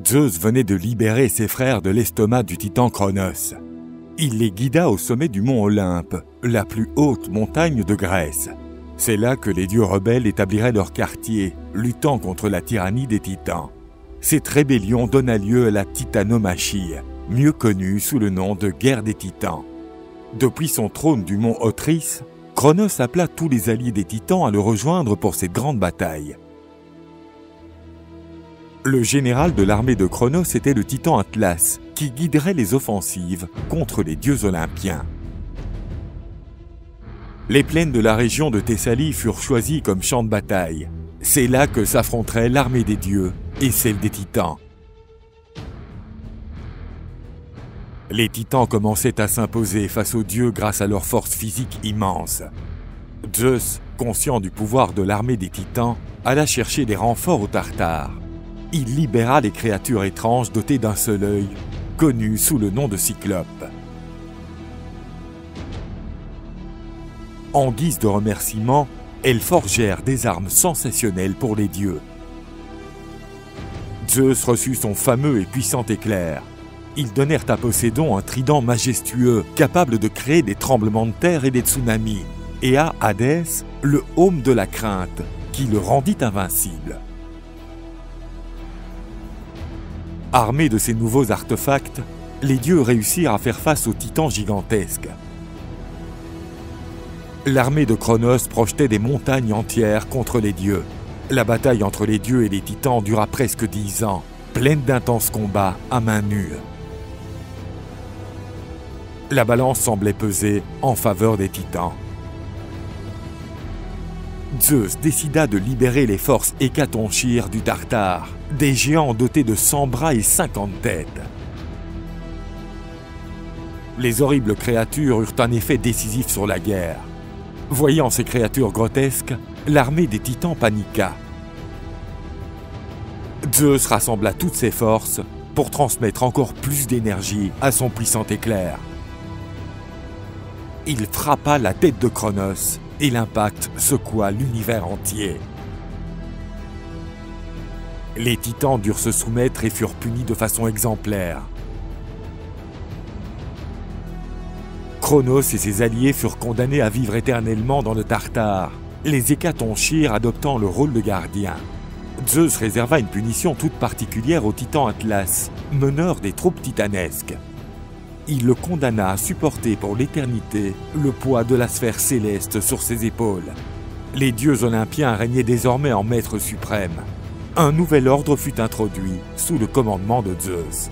Zeus venait de libérer ses frères de l'estomac du titan Cronos. Il les guida au sommet du mont Olympe, la plus haute montagne de Grèce. C'est là que les dieux rebelles établiraient leur quartier, luttant contre la tyrannie des titans. Cette rébellion donna lieu à la titanomachie, mieux connue sous le nom de guerre des titans. Depuis son trône du mont Othrys, Cronos appela tous les alliés des titans à le rejoindre pour cette grande bataille. Le général de l'armée de Cronos était le titan Atlas, qui guiderait les offensives contre les dieux olympiens. Les plaines de la région de Thessalie furent choisies comme champ de bataille. C'est là que s'affronteraient l'armée des dieux et celle des titans. Les titans commençaient à s'imposer face aux dieux grâce à leur force physique immense. Zeus, conscient du pouvoir de l'armée des titans, alla chercher des renforts aux Tartares. Il libéra les créatures étranges dotées d'un seul œil, connues sous le nom de Cyclopes. En guise de remerciement, elles forgèrent des armes sensationnelles pour les dieux. Zeus reçut son fameux et puissant éclair. Ils donnèrent à Poséidon un trident majestueux, capable de créer des tremblements de terre et des tsunamis, et à Hadès, le heaume de la crainte, qui le rendit invincible. Armés de ces nouveaux artefacts, les dieux réussirent à faire face aux titans gigantesques. L'armée de Cronos projetait des montagnes entières contre les dieux. La bataille entre les dieux et les titans dura presque 10 ans, pleine d'intenses combats à main nue. La balance semblait peser en faveur des titans. Zeus décida de libérer les forces hécatonchires du Tartare, des géants dotés de 100 bras et 50 têtes. Les horribles créatures eurent un effet décisif sur la guerre. Voyant ces créatures grotesques, l'armée des titans paniqua. Zeus rassembla toutes ses forces pour transmettre encore plus d'énergie à son puissant éclair. Il frappa la tête de Cronos et l'impact secoua l'univers entier. Les titans durent se soumettre et furent punis de façon exemplaire. Cronos et ses alliés furent condamnés à vivre éternellement dans le Tartare, les hécatonchires adoptant le rôle de gardien. Zeus réserva une punition toute particulière au titan Atlas, meneur des troupes titanesques. Il le condamna à supporter pour l'éternité le poids de la sphère céleste sur ses épaules. Les dieux olympiens régnaient désormais en maître suprême. Un nouvel ordre fut introduit sous le commandement de Zeus.